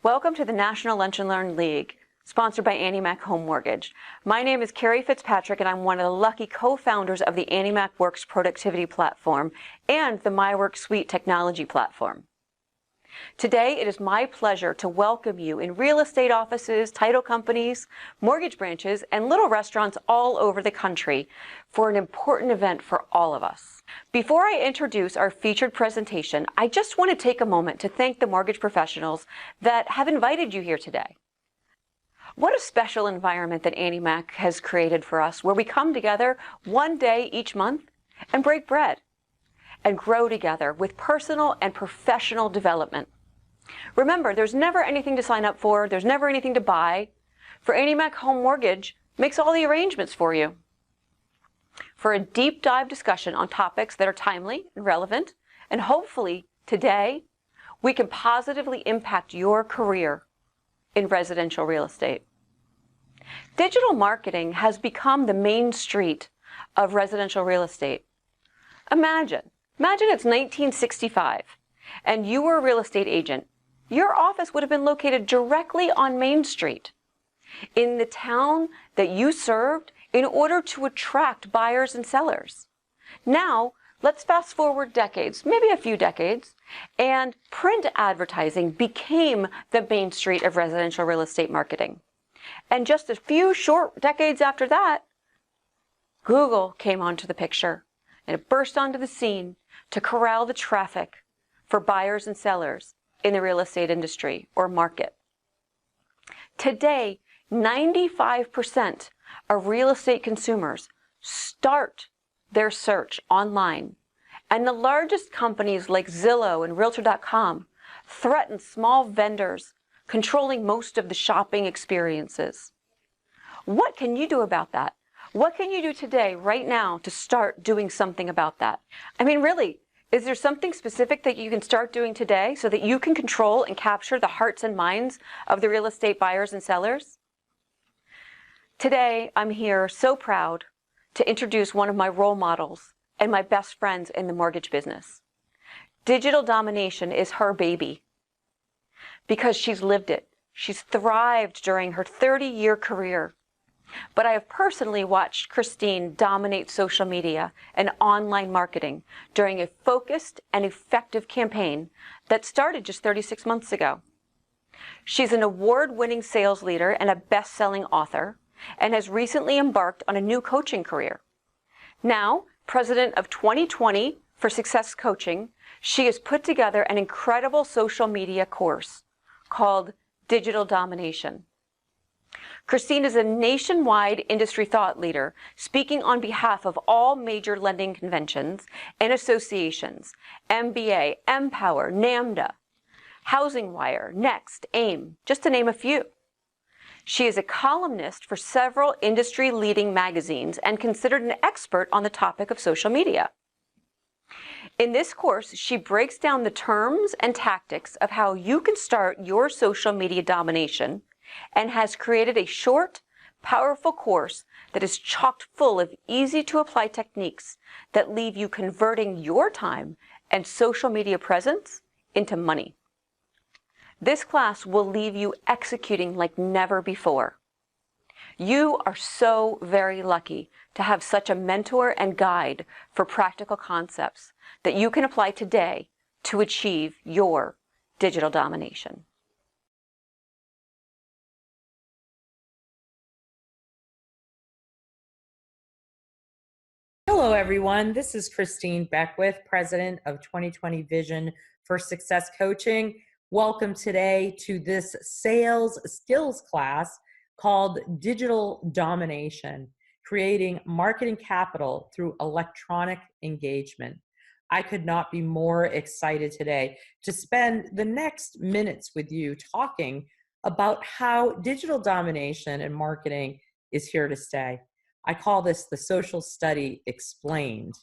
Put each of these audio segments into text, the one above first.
Welcome to the National Lunch and Learn League, sponsored by Annie Mac Home Mortgage. My name is Carrie Fitzpatrick, and I'm one of the lucky co-founders of the Annie Mac Works productivity platform and the MyWork Suite technology platform. Today, it is my pleasure to welcome you in real estate offices, title companies, mortgage branches, and little restaurants all over the country for an important event for all of us. Before I introduce our featured presentation, I just want to take a moment to thank the mortgage professionals that have invited you here today. What a special environment that Annie Mac has created for us, where we come together one day each month and break bread and grow together with personal and professional development. Remember, there's never anything to sign up for, there's never anything to buy. For Annie Mac Home Mortgage makes all the arrangements for you. For a deep dive discussion on topics that are timely and relevant, and hopefully today we can positively impact your career in residential real estate. Digital marketing has become the main street of residential real estate. Imagine it's 1965 and you were a real estate agent. Your office would have been located directly on Main Street in the town that you served in order to attract buyers and sellers. Now, let's fast forward decades, maybe a few decades, and print advertising became the main street of residential real estate marketing. And just a few short decades after that, Google came onto the picture and it burst onto the scene to corral the traffic for buyers and sellers in the real estate industry or market. Today, 95% of real estate consumers start their search online, and the largest companies like Zillow and Realtor.com threaten small vendors controlling most of the shopping experiences. What can you do about that? What can you do today, right now, to start doing something about that? I mean, really, is there something specific that you can start doing today so that you can control and capture the hearts and minds of the real estate buyers and sellers? Today, I'm here so proud to introduce one of my role models and my best friends in the mortgage business. Digital domination is her baby because she's lived it. She's thrived during her 30-year career. But I have personally watched Christine dominate social media and online marketing during a focused and effective campaign that started just 36 months ago. She's an award-winning sales leader and a best-selling author, and has recently embarked on a new coaching career. Now, president of 2020 for Success Coaching, she has put together an incredible social media course called Digital Domination. Christine is a nationwide industry thought leader, speaking on behalf of all major lending conventions and associations, MBA, Empower, NAMDA, Housing Wire, Next, AIM, just to name a few. She is a columnist for several industry-leading magazines and considered an expert on the topic of social media. In this course, she breaks down the terms and tactics of how you can start your social media domination and has created a short, powerful course that is chock full of easy-to-apply techniques that leave you converting your time and social media presence into money. This class will leave you executing like never before. You are so very lucky to have such a mentor and guide for practical concepts that you can apply today to achieve your digital domination. Hello, everyone. This is Christine Beckwith, President of 2020 Vision for Success Coaching. Welcome today to this sales skills class called Digital Domination, Creating Marketing Capital Through Electronic Engagement. I could not be more excited today to spend the next minutes with you talking about how digital domination and marketing is here to stay. I call this the social study explained.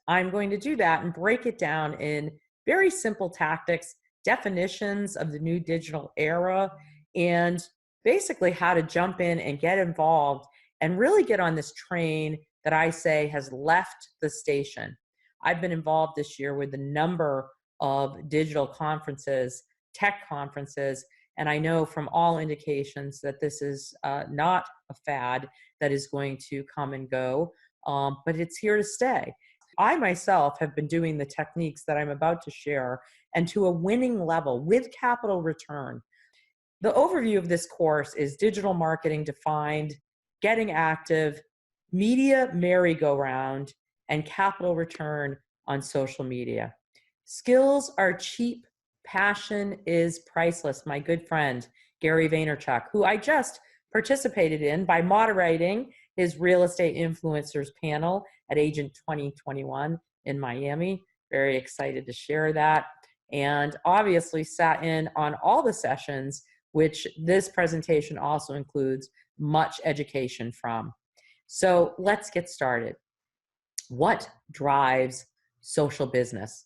I'm going to do that and break it down in very simple tactics, definitions of the new digital era, and basically how to jump in and get involved and really get on this train that I say has left the station. I've been involved this year with a number of digital conferences, tech conferences, And I know from all indications that this is not a fad that is going to come and go, but it's here to stay. I myself have been doing the techniques that I'm about to share and to a winning level with capital return. The overview of this course is digital marketing defined, getting active, media merry-go-round, and capital return on social media. Skills are cheap, passion is priceless. My good friend, Gary Vaynerchuk, who I just participated in by moderating his real estate influencers panel at Agent 2021 in Miami. Very excited to share that. And obviously sat in on all the sessions, which this presentation also includes much education from. So let's get started. What drives social business?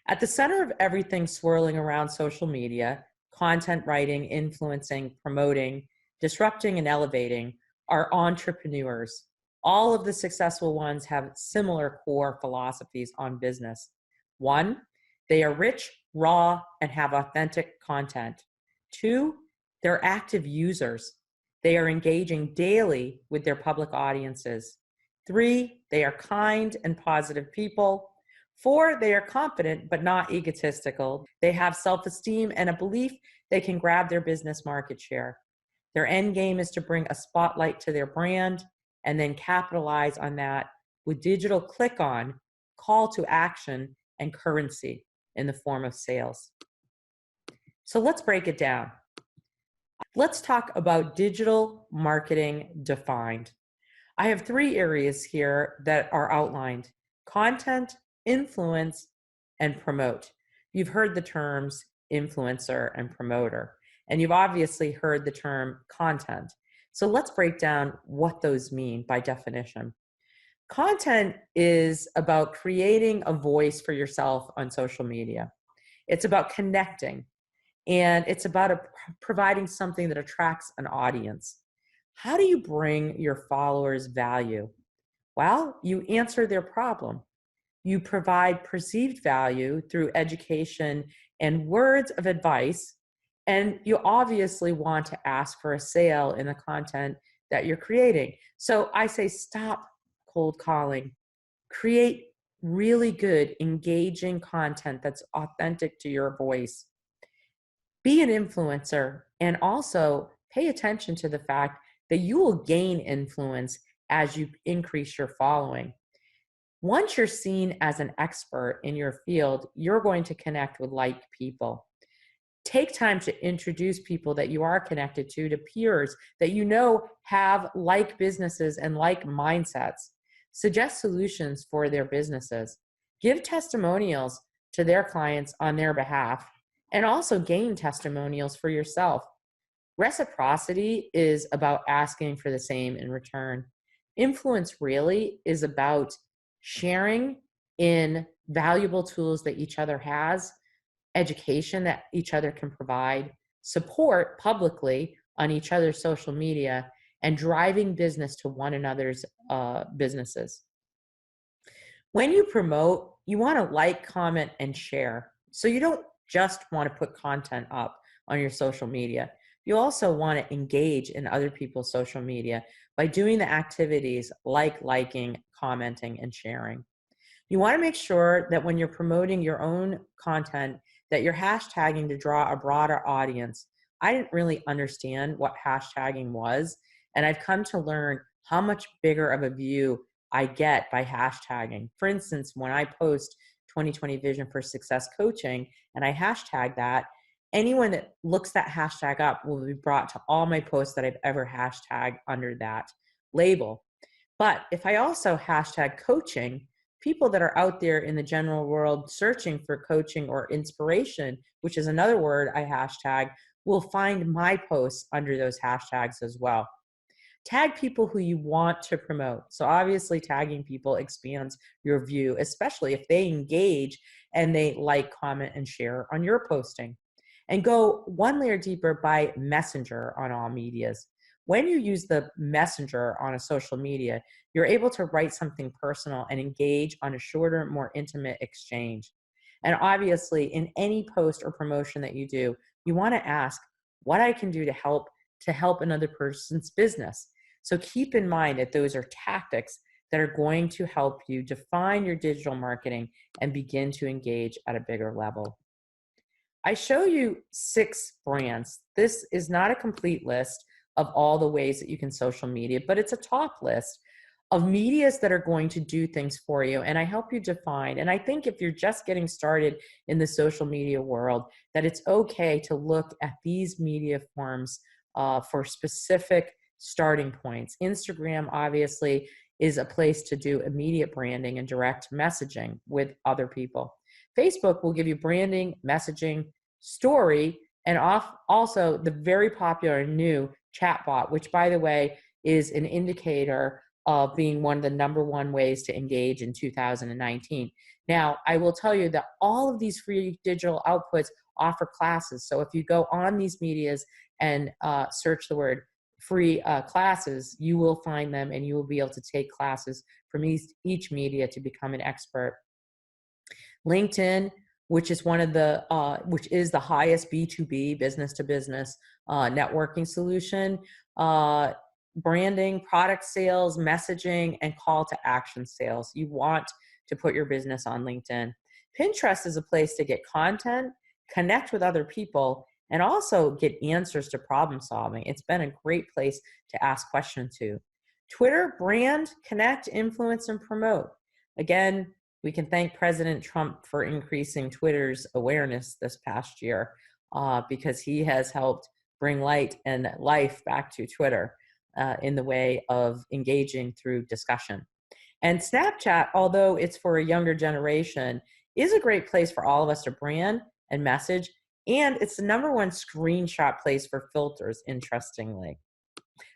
At the center of everything swirling around social media, content writing, influencing, promoting, disrupting, and elevating are entrepreneurs. All of the successful ones have similar core philosophies on business. One, they are rich, raw, and have authentic content. Two, they're active users. They are engaging daily with their public audiences. Three, they are kind and positive people. Four, they are confident but not egotistical. They have self-esteem and a belief they can grab their business market share. Their end game is to bring a spotlight to their brand and then capitalize on that with digital click-on, call to action, and currency in the form of sales. So let's break it down. Let's talk about digital marketing defined. I have three areas here that are outlined: content, influence, and promote. You've heard the terms influencer and promoter, and you've obviously heard the term content. So let's break down what those mean by definition. Content is about creating a voice for yourself on social media. It's about connecting, and it's about providing something that attracts an audience. How do you bring your followers value? Well, you answer their problem. You provide perceived value through education and words of advice, and you obviously want to ask for a sale in the content that you're creating. So I say stop cold calling. Create really good, engaging content that's authentic to your voice. Be an influencer, and also pay attention to the fact that you will gain influence as you increase your following. Once you're seen as an expert in your field, you're going to connect with like people. Take time to introduce people that you are connected to peers that you know have like businesses and like mindsets. Suggest solutions for their businesses. Give testimonials to their clients on their behalf, and also gain testimonials for yourself. Reciprocity is about asking for the same in return. Influence really is about sharing in valuable tools that each other has, education that each other can provide, support publicly on each other's social media, and driving business to one another's businesses. When you promote, you want to like, comment, and share. So you don't just want to put content up on your social media. You also want to engage in other people's social media by doing the activities like liking, commenting, and sharing. You want to make sure that when you're promoting your own content, that you're hashtagging to draw a broader audience. I didn't really understand what hashtagging was, and I've come to learn how much bigger of a view I get by hashtagging. For instance, when I post 2020 Vision for Success Coaching and I hashtag that, anyone that looks that hashtag up will be brought to all my posts that I've ever hashtagged under that label. But if I also hashtag coaching, people that are out there in the general world searching for coaching or inspiration, which is another word I hashtag, will find my posts under those hashtags as well. Tag people who you want to promote. So obviously tagging people expands your view, especially if they engage and they like, comment, and share on your posting. And go one layer deeper by messenger on all medias. When you use the messenger on a social media, you're able to write something personal and engage on a shorter, more intimate exchange. And obviously in any post or promotion that you do, you want to ask, what I can do to help another person's business. So keep in mind that those are tactics that are going to help you define your digital marketing and begin to engage at a bigger level. I show you 6 brands. This is not a complete list of all the ways that you can social media, but it's a top list of medias that are going to do things for you. And I help you define. And I think if you're just getting started in the social media world, that it's okay to look at these media forms for specific starting points. Instagram, obviously, is a place to do immediate branding and direct messaging with other people. Facebook will give you branding, messaging, story, and also the very popular new chatbot, which, by the way, is an indicator of being one of the #1 ways to engage in 2019. Now, I will tell you that all of these free digital outputs offer classes. So if you go on these medias and search the word free classes, you will find them and you will be able to take classes from each media to become an expert. LinkedIn, which is which is the highest B2B, business to business networking solution, branding, product sales, messaging, and call to action sales. You want to put your business on LinkedIn. Pinterest is a place to get content, connect with other people, and also get answers to problem solving. It's been a great place to ask questions to. Twitter, brand, connect, influence, and promote. Again, we can thank President Trump for increasing Twitter's awareness this past year because he has helped bring light and life back to Twitter in the way of engaging through discussion. And Snapchat, although it's for a younger generation, is a great place for all of us to brand and message. And it's the #1 screenshot place for filters, interestingly.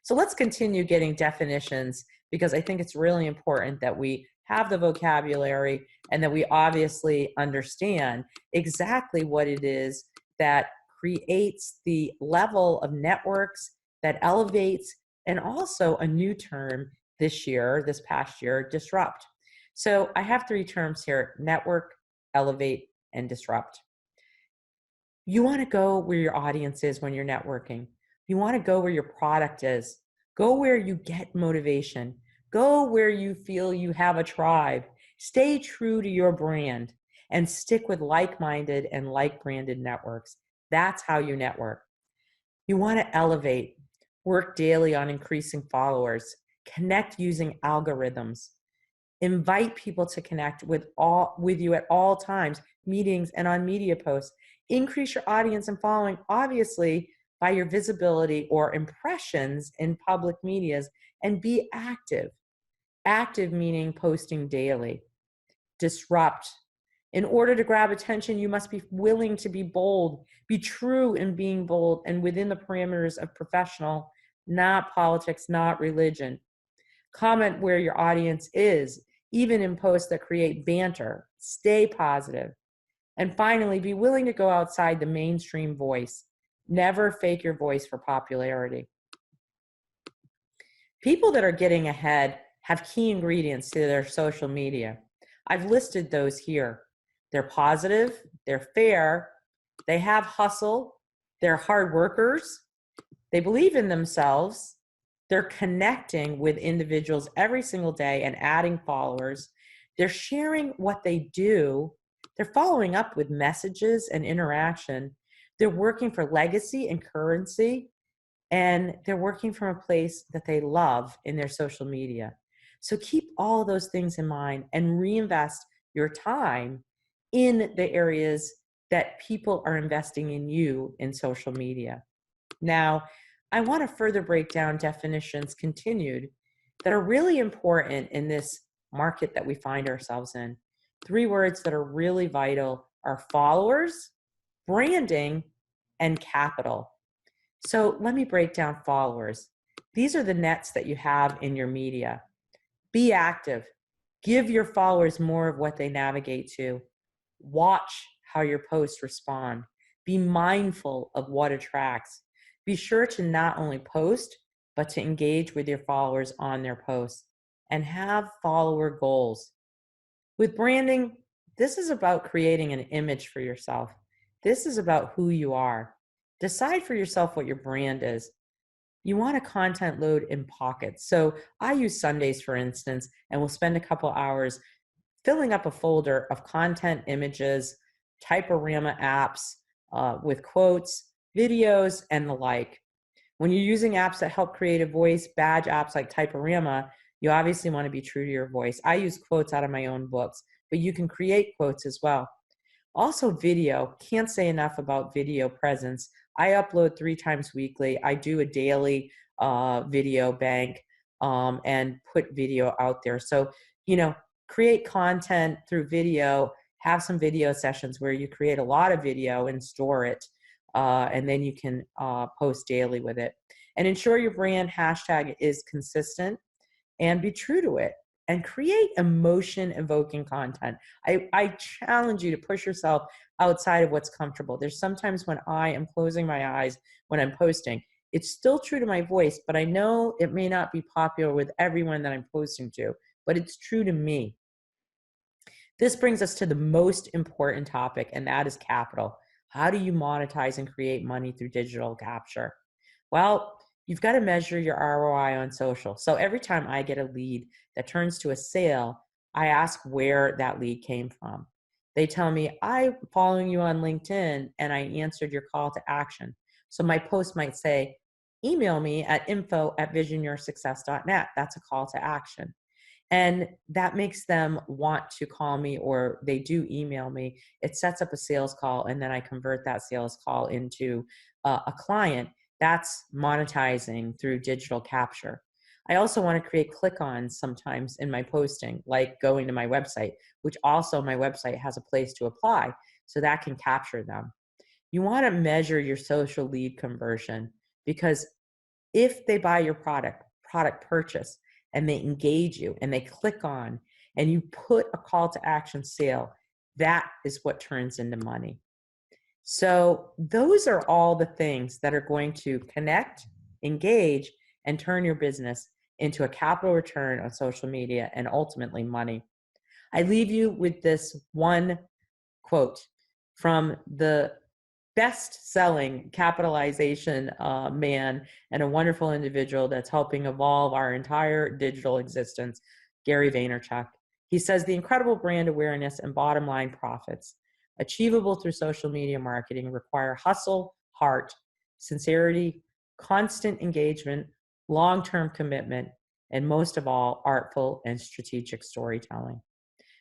So let's continue getting definitions because I think it's really important that we have the vocabulary and that we obviously understand exactly what it is that creates the level of networks that elevates, and also a new term this past year, disrupt. So I have 3 terms here: network, elevate, and disrupt. You want to go where your audience is when you're networking. You want to go where your product is. Go where you get motivation. Go where you feel you have a tribe. Stay true to your brand and stick with like-minded and like-branded networks. That's how you network. You want to elevate. Work daily on increasing followers. Connect using algorithms. Invite people to connect with you at all times, meetings and on media posts. Increase your audience and following, obviously, by your visibility or impressions in public medias, and be active. Active meaning posting daily. Disrupt. In order to grab attention, you must be willing to be bold, be true in being bold and within the parameters of professional, not politics, not religion. Comment where your audience is, even in posts that create banter. Stay positive. And finally, be willing to go outside the mainstream voice. Never fake your voice for popularity. People that are getting ahead have key ingredients to their social media. I've listed those here. They're positive, they're fair, they have hustle, they're hard workers, they believe in themselves, they're connecting with individuals every single day and adding followers, they're sharing what they do, they're following up with messages and interaction, they're working for legacy and currency, and they're working from a place that they love in their social media. So keep all those things in mind and reinvest your time in the areas that people are investing in you in social media. Now, I want to further break down definitions continued that are really important in this market that we find ourselves in. 3 words that are really vital are followers, branding, and capital. So let me break down followers. These are the nets that you have in your media. Be active. Give your followers more of what they navigate to. Watch how your posts respond. Be mindful of what attracts. Be sure to not only post, but to engage with your followers on their posts and have follower goals. With branding, this is about creating an image for yourself. This is about who you are. Decide for yourself what your brand is. You want a content load in pockets. So I use Sundays, for instance, and we'll spend a couple hours filling up a folder of content, images, typorama apps with quotes, videos, and the like. When you're using apps that help create a voice, badge apps like Typorama, you obviously want to be true to your voice. I use quotes out of my own books, but you can create quotes as well. Also, video. Can't say enough about video presence. I upload 3 times weekly. I do a daily video bank and put video out there. So, create content through video, have some video sessions where you create a lot of video and store it. And then you can post daily with it. And ensure your brand hashtag is consistent and be true to it. And create emotion-evoking content. I challenge you to push yourself outside of what's comfortable. There's sometimes when I am closing my eyes when I'm posting. It's still true to my voice, but I know it may not be popular with everyone that I'm posting to, but it's true to me. This brings us to the most important topic, and that is capital. How do you monetize and create money through digital capture? Well, you've got to measure your ROI on social. So every time I get a lead that turns to a sale, I ask where that lead came from. They tell me, I'm following you on LinkedIn and I answered your call to action. So my post might say, email me at info@visionyoursuccess.net. That's a call to action. And that makes them want to call me, or they do email me. It sets up a sales call, and then I convert that sales call into a client. That's monetizing through digital capture. I also want to create click-ons sometimes in my posting, like going to my website, which also my website has a place to apply, so that can capture them. You want to measure your social lead conversion, because if they buy your product purchase, and they engage you and they click on and you put a call to action sale, that is what turns into money. So those are all the things that are going to connect, engage, and turn your business into a capital return on social media and ultimately money. I leave you with this one quote from the best-selling capitalization man and a wonderful individual that's helping evolve our entire digital existence, Gary Vaynerchuk. He says, the incredible brand awareness and bottom line profits achievable through social media marketing require hustle, heart, sincerity, constant engagement, long-term commitment, and most of all, artful and strategic storytelling.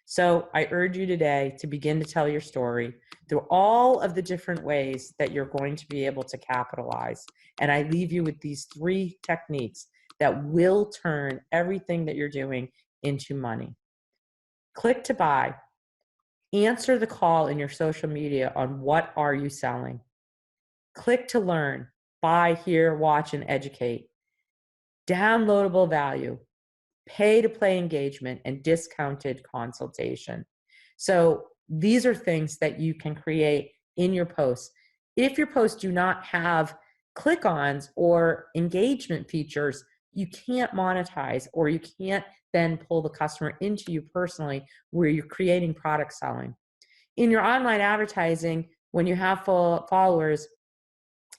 So I urge you today to begin to tell your story through all of the different ways that you're going to be able to capitalize. And I leave you with these 3 techniques that will turn everything that you're doing into money. Click to buy. Answer the call in your social media on what are you selling. Click to learn. Buy, hear, watch, and educate. Downloadable value. Pay to play engagement, and discounted consultation. So these are things that you can create in your posts. If your posts do not have click-ons or engagement features, you can't monetize, or you can't then pull the customer into you personally where you're creating product selling. In your online advertising, when you have full followers,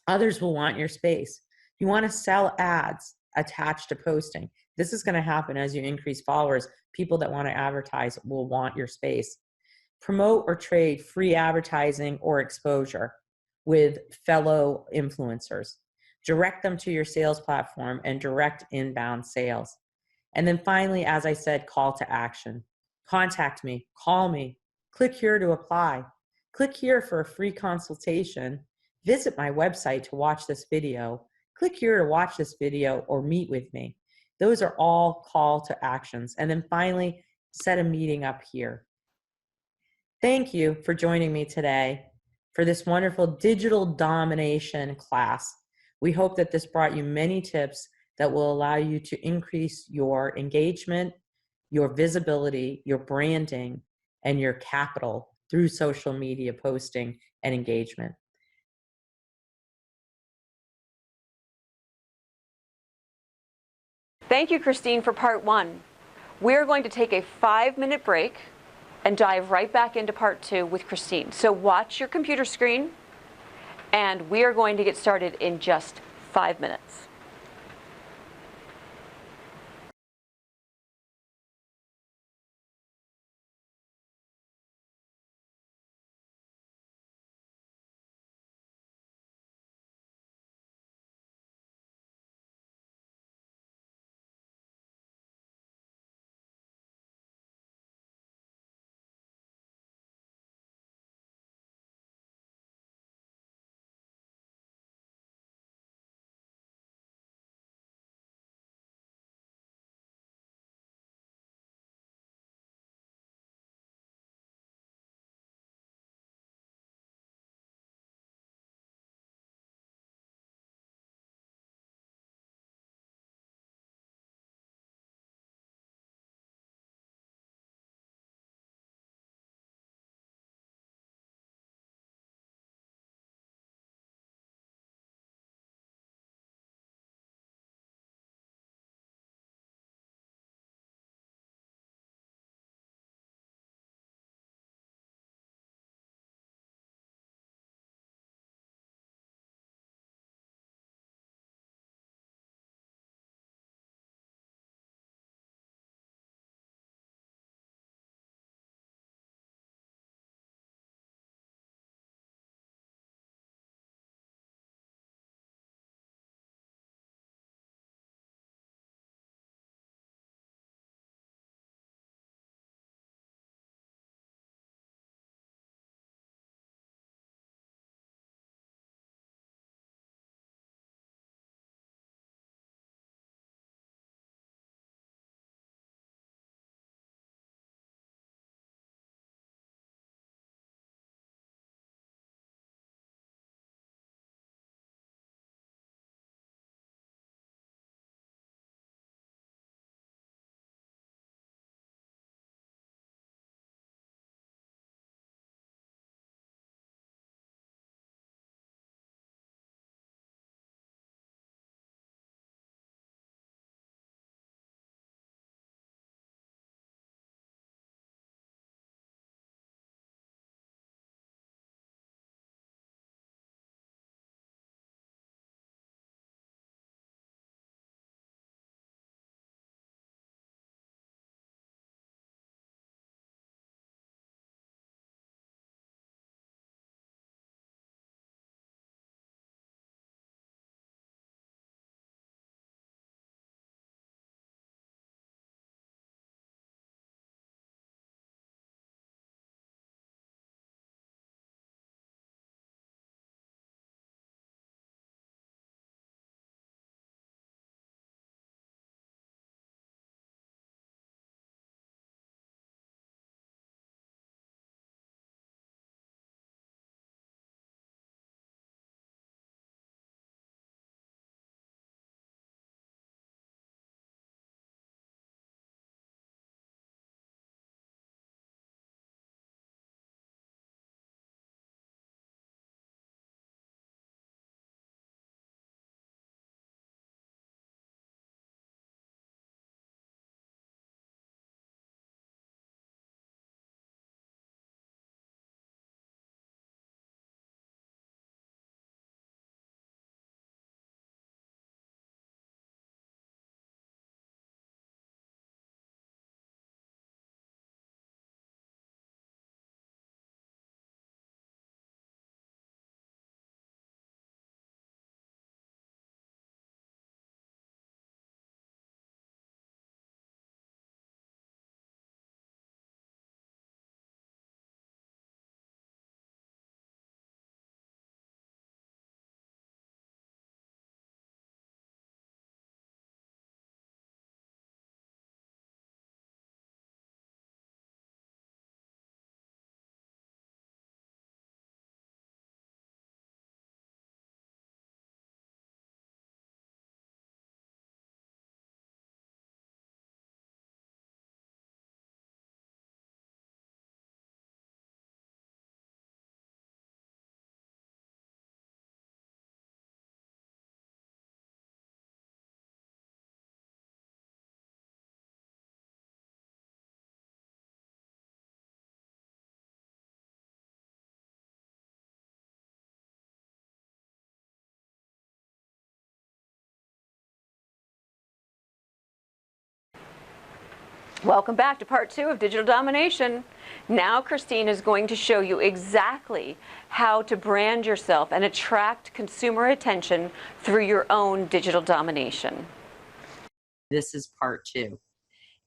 others will want your space. You want to sell ads attached to posting. This is going to happen as you increase followers. People that want to advertise will want your space. Promote or trade free advertising or exposure with fellow influencers. Direct them to your sales platform and direct inbound sales. And then finally, as I said, call to action. Contact me, call me, click here to apply. Click here for a free consultation. Visit my website to watch this video. Click here to watch this video or meet with me. Those are all call to actions. And then finally, set a meeting up here. Thank you for joining me today for this wonderful digital domination class. We hope that this brought you many tips that will allow you to increase your engagement, your visibility, your branding, and your capital through social media posting and engagement. Thank you, Christine, for part 1. We're going to take a 5-minute break and dive right back into part 2 with Christine. So watch your computer screen and we are going to get started in just 5 minutes. Welcome back to part 2 of Digital Domination. Now Christine is going to show you exactly how to brand yourself and attract consumer attention through your own digital domination. This is part 2.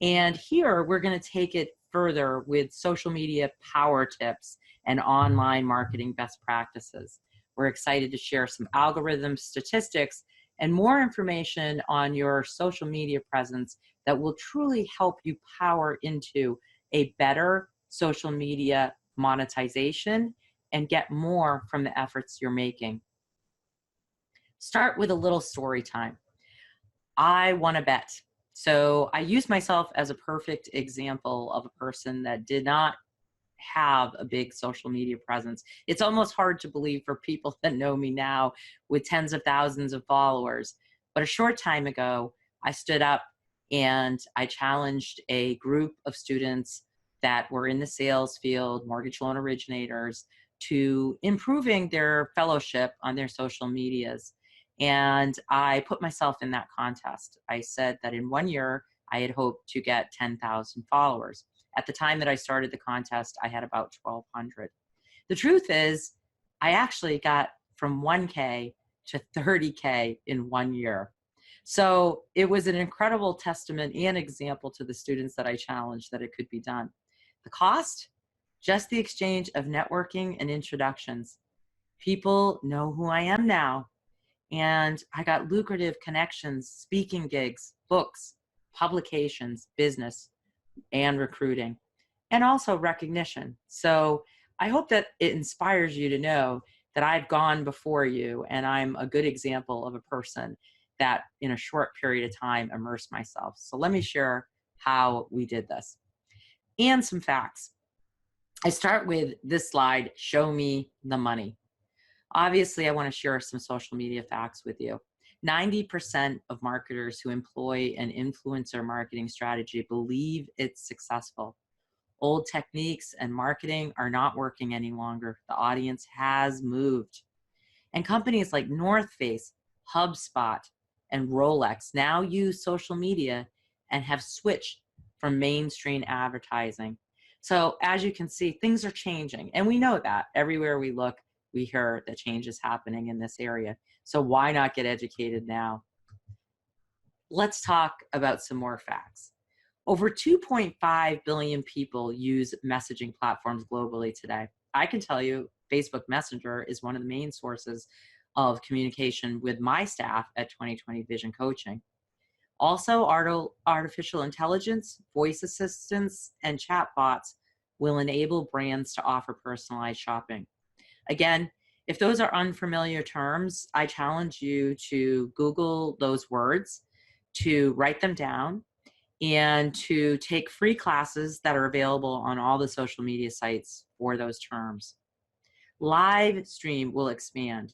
And here we're going to take it further with social media power tips and online marketing best practices. We're excited to share some algorithm statistics and more information on your social media presence that will truly help you power into a better social media monetization and get more from the efforts you're making. Start with a little story time. I won a bet. So I use myself as a perfect example of a person that did not have a big social media presence. It's almost hard to believe for people that know me now with tens of thousands of followers. But a short time ago, I stood up and I challenged a group of students that were in the sales field, mortgage loan originators, to improving their fellowship on their social medias. And I put myself in that contest. I said that in 1 year, I had hoped to get 10,000 followers. At the time that I started the contest, I had about 1,200. The truth is, I actually got from 1K to 30K in 1 year. So it was an incredible testament and example to the students that I challenged that it could be done. The cost? Just the exchange of networking and introductions. People know who I am now. And I got lucrative connections, speaking gigs, books, publications, business, and recruiting, and also recognition. So I hope that it inspires you to know that I've gone before you and I'm a good example of a person that in a short period of time immersed myself. So let me share how we did this and some facts. I start with this slide, show me the money. Obviously, I want to share some social media facts with you. 90% of marketers who employ an influencer marketing strategy believe it's successful. Old techniques and marketing are not working any longer. The audience has moved. And companies like North Face, HubSpot, and Rolex now use social media and have switched from mainstream advertising. So as you can see, things are changing. And we know that everywhere we look, we hear that change is happening in this area. So why not get educated now? Let's talk about some more facts. Over 2.5 billion people use messaging platforms globally today. I can tell you Facebook Messenger is one of the main sources of communication with my staff at 2020 Vision Coaching. Also, artificial intelligence, voice assistants, and chatbots will enable brands to offer personalized shopping. Again, if those are unfamiliar terms, I challenge you to Google those words, to write them down, and to take free classes that are available on all the social media sites for those terms. Live stream will expand.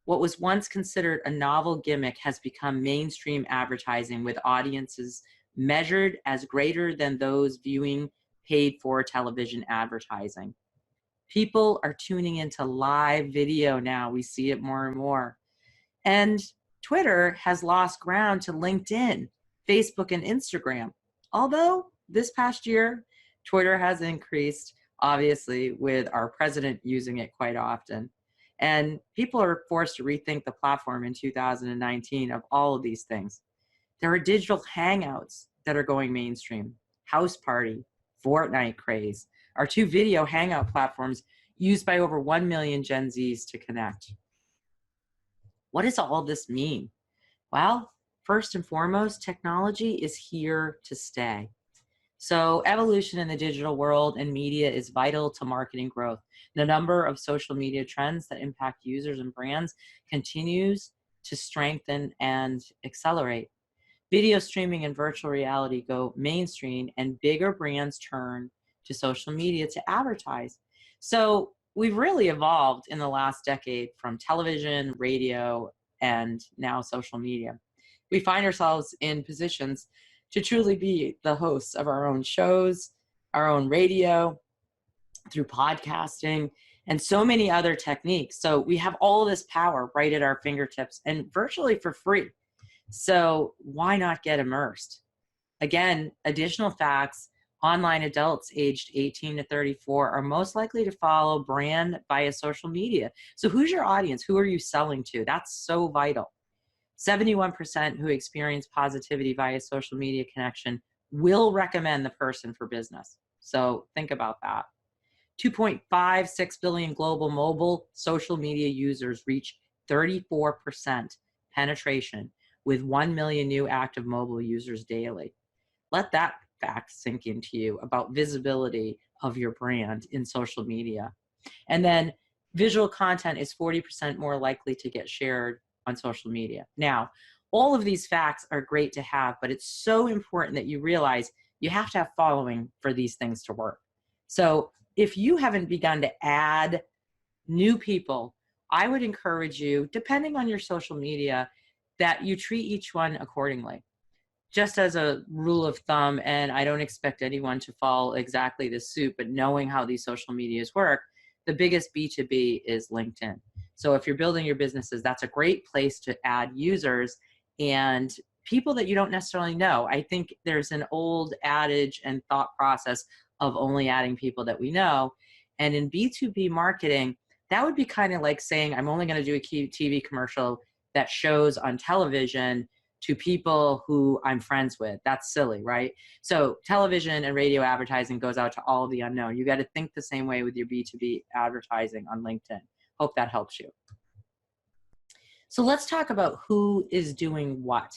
What was once considered a novel gimmick has become mainstream advertising with audiences measured as greater than those viewing paid-for television advertising. People are tuning into live video now. We see it more and more. And Twitter has lost ground to LinkedIn, Facebook, and Instagram. Although this past year, Twitter has increased, obviously, with our president using it quite often. And people are forced to rethink the platform in 2019 of all of these things. There are digital hangouts that are going mainstream. House Party, Fortnite craze are two video hangout platforms used by over 1 million Gen Zs to connect. What does all this mean? Well, first and foremost, technology is here to stay. So evolution in the digital world and media is vital to marketing growth. The number of social media trends that impact users and brands continues to strengthen and accelerate. Video streaming and virtual reality go mainstream, and bigger brands turn to social media to advertise. So we've really evolved in the last decade from television, radio, and now social media. We find ourselves in positions to truly be the hosts of our own shows, our own radio, through podcasting, and so many other techniques. So we have all this power right at our fingertips and virtually for free. So why not get immersed? Again, additional facts, online adults aged 18 to 34 are most likely to follow brand via social media. So who's your audience? Who are you selling to? That's so vital. 71% who experience positivity via social media connection will recommend the person for business. So think about that. 2.56 billion global mobile social media users reach 34% penetration with 1 million new active mobile users daily. Let that fact sink into you about visibility of your brand in social media. And then visual content is 40% more likely to get shared on social media. Now, all of these facts are great to have, but it's so important that you realize you have to have following for these things to work. So if you haven't begun to add new people, I would encourage you, depending on your social media, that you treat each one accordingly. Just as a rule of thumb, and I don't expect anyone to follow exactly this suit, but knowing how these social medias work, the biggest B2B is LinkedIn. So if you're building your businesses, that's a great place to add users and people that you don't necessarily know. I think there's an old adage and thought process of only adding people that we know. And in B2B marketing, that would be kind of like saying, I'm only going to do a TV commercial that shows on television to people who I'm friends with. That's silly, right? So television and radio advertising goes out to all of the unknown. You got to think the same way with your B2B advertising on LinkedIn. Hope that helps you. So let's talk about who is doing what.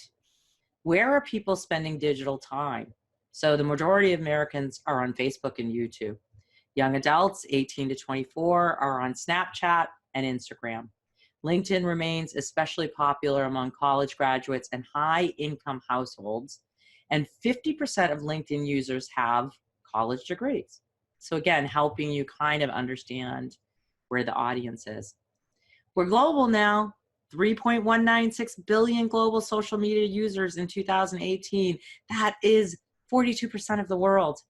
Where are people spending digital time? So the majority of Americans are on Facebook and YouTube. Young adults 18 to 24 are on Snapchat and Instagram. LinkedIn remains especially popular among college graduates and high-income households, and 50% of LinkedIn users have college degrees. So again, helping you kind of understand where the audience is. We're global now, 3.196 billion global social media users in 2018. That is 42% of the world.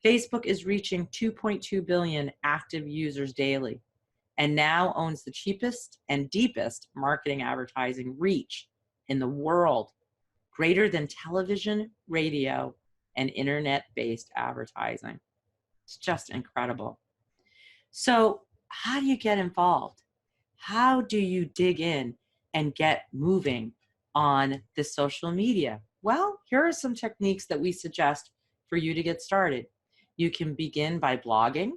Facebook is reaching 2.2 billion active users daily, and now owns the cheapest and deepest marketing advertising reach in the world, greater than television, radio, and internet-based advertising. It's just incredible. So how do you get involved? How do you dig in and get moving on the social media? Well, here are some techniques that we suggest for you to get started. You can begin by blogging.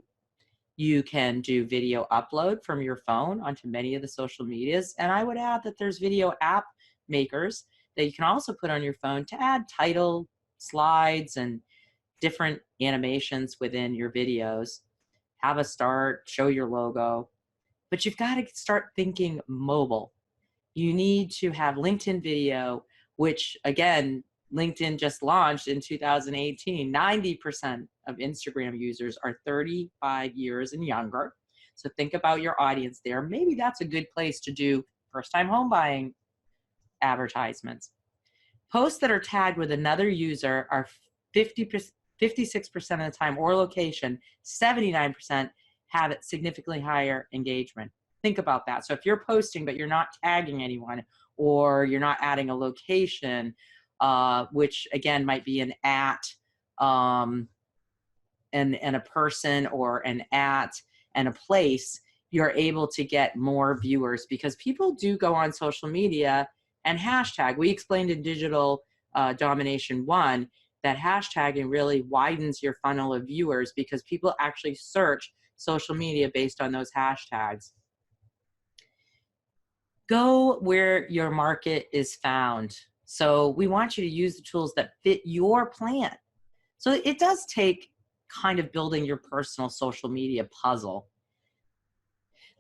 You can do video upload from your phone onto many of the social medias. And I would add that there's video app makers that you can also put on your phone to add title, slides, and different animations within your videos. Have a start, show your logo. But you've got to start thinking mobile. You need to have LinkedIn video, which again, LinkedIn just launched in 2018. 90% of Instagram users are 35 years and younger. So think about your audience there. Maybe that's a good place to do first-time home buying advertisements. Posts that are tagged with another user are 56% of the time, or location, 79% have significantly higher engagement. Think about that. So if you're posting but you're not tagging anyone, or you're not adding a location, which again might be an at and a person, or an at and a place, you're able to get more viewers because people do go on social media and hashtag. We explained in Digital Domination 1 that hashtagging really widens your funnel of viewers because people actually search social media based on those hashtags. Go where your market is found. So we want you to use the tools that fit your plan. So it does take kind of building your personal social media puzzle.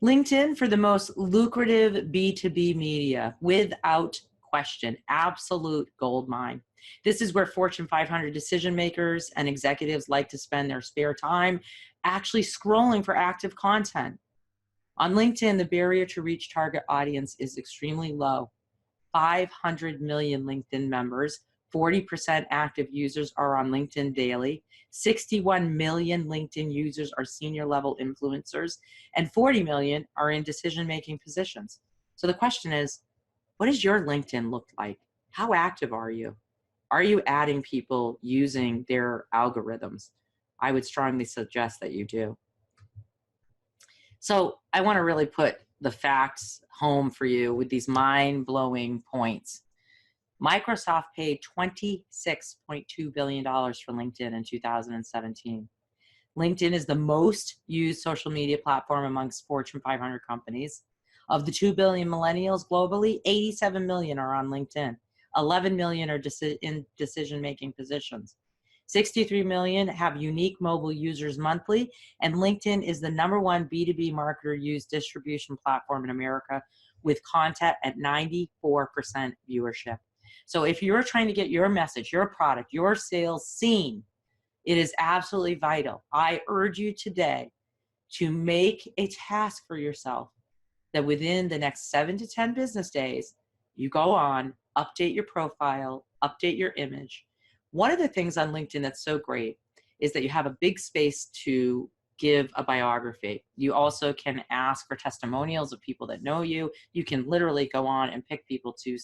LinkedIn for the most lucrative B2B media, without question, absolute gold mine. This is where Fortune 500 decision makers and executives like to spend their spare time actually scrolling for active content. On LinkedIn, the barrier to reach target audience is extremely low. 500 million LinkedIn members, 40% active users are on LinkedIn daily, 61 million LinkedIn users are senior level influencers, and 40 million are in decision-making positions. So the question is, what does your LinkedIn look like? How active are you? Are you adding people using their algorithms? I would strongly suggest that you do. So I want to really put the facts home for you with these mind-blowing points. Microsoft paid $26.2 billion for LinkedIn in 2017. LinkedIn is the most used social media platform amongst Fortune 500 companies. Of the 2 billion millennials globally, 87 million are on LinkedIn. 11 million are in decision-making positions. 63 million have unique mobile users monthly, and LinkedIn is the #1 B2B marketer used distribution platform in America with content at 94% viewership. So if you're trying to get your message, your product, your sales seen, it is absolutely vital. I urge you today to make a task for yourself that within the next 7 to 10 business days, you go on, update your profile, update your image. One of the things on LinkedIn that's so great is that you have a big space to give a biography. You also can ask for testimonials of people that know you. You can literally go on and pick people to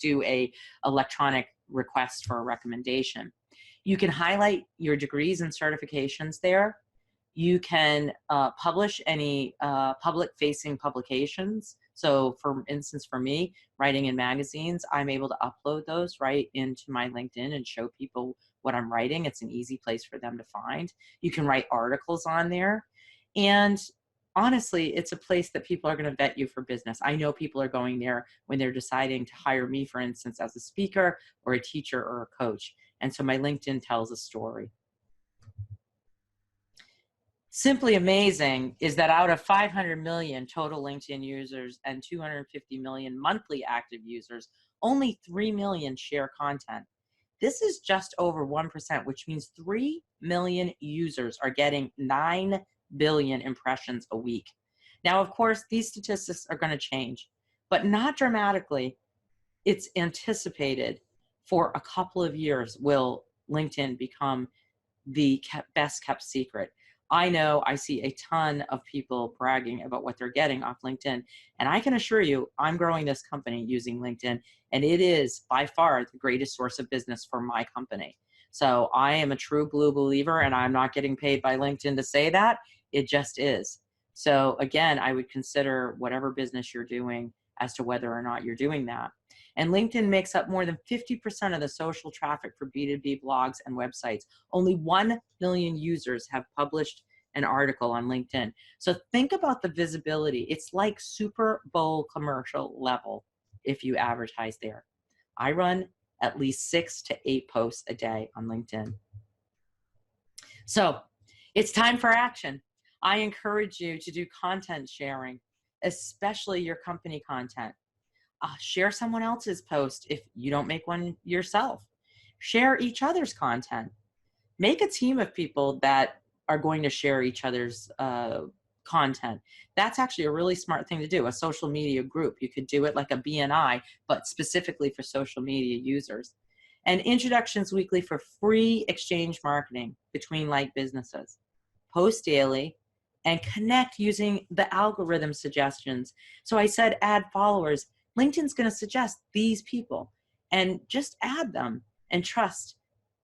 do a electronic request for a recommendation. You can highlight your degrees and certifications there. You can publish any public-facing publications. So for instance, for me, writing in magazines, I'm able to upload those right into my LinkedIn and show people what I'm writing. It's an easy place for them to find. You can write articles on there. And honestly, it's a place that people are going to vet you for business. I know people are going there when they're deciding to hire me, for instance, as a speaker or a teacher or a coach. And so my LinkedIn tells a story. Simply amazing is that out of 500 million total LinkedIn users and 250 million monthly active users, only 3 million share content. This is just over 1%, which means 3 million users are getting 9 billion impressions a week. Now, of course, these statistics are going to change, but not dramatically. It's anticipated for a couple of years will LinkedIn become the best kept secret. I know I see a ton of people bragging about what they're getting off LinkedIn. And I can assure you, I'm growing this company using LinkedIn, and it is by far the greatest source of business for my company. So I am a true blue believer, and I'm not getting paid by LinkedIn to say that. It just is. So again, I would consider whatever business you're doing as to whether or not you're doing that. And LinkedIn makes up more than 50% of the social traffic for B2B blogs and websites. Only 1 million users have published an article on LinkedIn. So think about the visibility. It's like Super Bowl commercial level if you advertise there. I run at least 6 to 8 posts a day on LinkedIn. So it's time for action. I encourage you to do content sharing, especially your company content. Share someone else's post if you don't make one yourself. Share each other's content. Make a team of people that are going to share each other's content. That's actually a really smart thing to do, a social media group. You could do it like a BNI, but specifically for social media users. And introductions weekly for free exchange marketing between like businesses. Post daily and connect using the algorithm suggestions. So I said add followers. LinkedIn's going to suggest these people and just add them and trust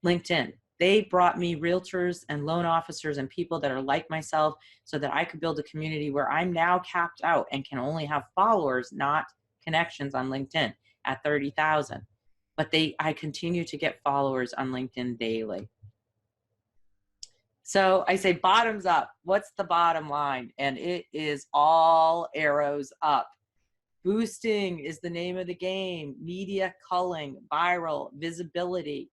LinkedIn. They brought me realtors and loan officers and people that are like myself so that I could build a community where I'm now capped out and can only have followers, not connections on LinkedIn at 30,000. But I continue to get followers on LinkedIn daily. So I say bottoms up. What's the bottom line? And it is all arrows up. Boosting is the name of the game. Media culling, viral, visibility.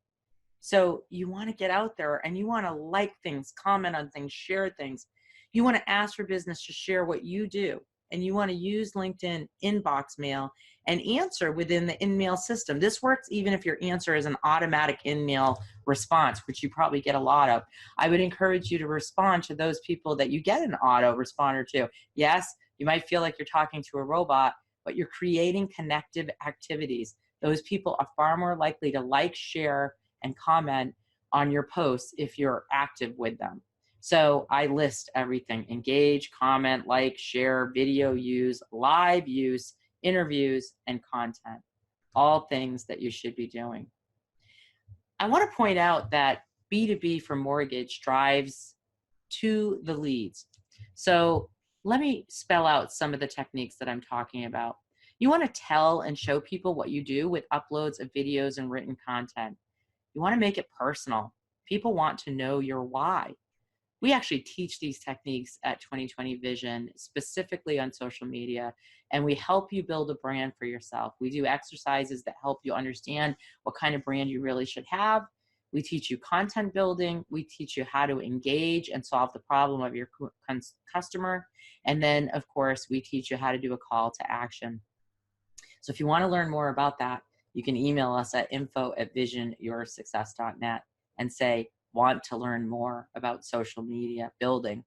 So you want to get out there and you want to like things, comment on things, share things. You want to ask for business to share what you do. And you want to use LinkedIn inbox mail and answer within the in-mail system. This works even if your answer is an automatic in-mail response, which you probably get a lot of. I would encourage you to respond to those people that you get an auto responder to. Yes, you might feel like you're talking to a robot, but you're creating connective activities. Those people are far more likely to like, share, and comment on your posts if you're active with them. So I list everything: engage, comment, like, share, video use, live use, interviews, and content. All things that you should be doing. I want to point out that B2B for mortgage drives to the leads. So let me spell out some of the techniques that I'm talking about. You want to tell and show people what you do with uploads of videos and written content. You want to make it personal. People want to know your why. We actually teach these techniques at 2020 Vision, specifically on social media, and we help you build a brand for yourself. We do exercises that help you understand what kind of brand you really should have. We teach you content building. We teach you how to engage and solve the problem of your customer. And then, of course, we teach you how to do a call to action. So if you want to learn more about that, you can email us at info@visionyoursuccess.net and say, want to learn more about social media building.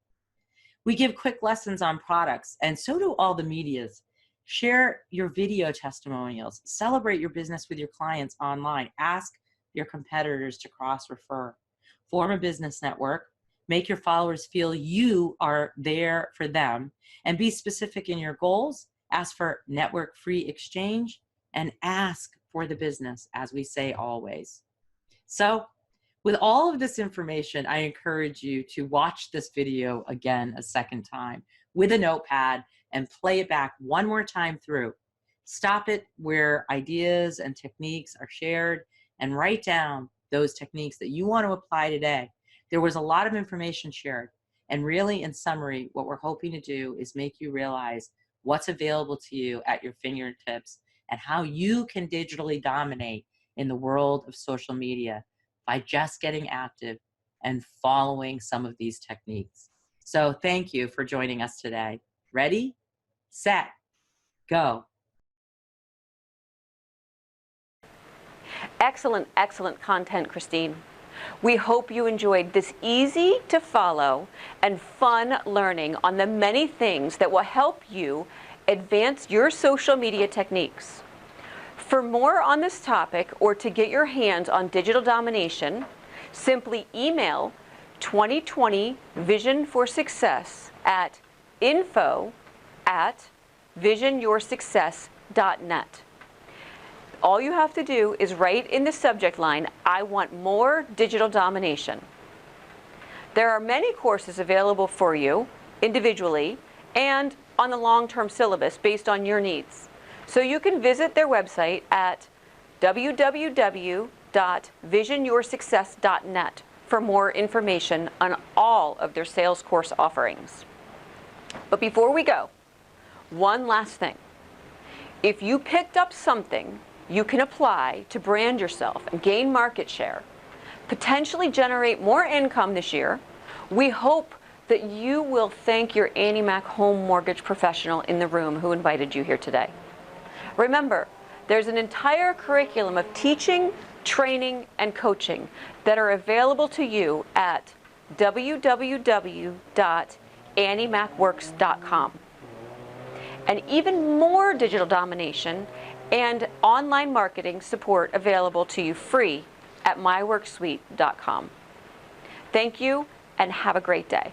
We give quick lessons on products, and so do all the medias. Share your video testimonials. Celebrate your business with your clients online. Ask your competitors to cross-refer. Form a business network. Make your followers feel you are there for them, and be specific in your goals. Ask for network-free exchange, and ask for the business, as we say always. So, with all of this information, I encourage you to watch this video again a second time with a notepad and play it back one more time through. Stop it where ideas and techniques are shared and write down those techniques that you want to apply today. There was a lot of information shared, and really, in summary, what we're hoping to do is make you realize what's available to you at your fingertips and how you can digitally dominate in the world of social media by just getting active and following some of these techniques. So thank you for joining us today. Ready, set, go. Excellent, excellent content, Christine. We hope you enjoyed this easy to follow and fun learning on the many things that will help you advance your social media techniques. For more on this topic or to get your hands on digital domination, simply email 2020 Vision for Success at info@visionyoursuccess.net. All you have to do is write in the subject line, I want more digital domination. There are many courses available for you individually and on the long-term syllabus based on your needs. So you can visit their website at www.visionyoursuccess.net for more information on all of their sales course offerings. But before we go, one last thing. If you picked up something you can apply to brand yourself and gain market share, potentially generate more income this year, we hope that you will thank your Annie Mac home mortgage professional in the room who invited you here today. Remember, there's an entire curriculum of teaching, training, and coaching that are available to you at www.anniemacworks.com. And even more digital domination and online marketing support available to you free at myworksuite.com. Thank you and have a great day.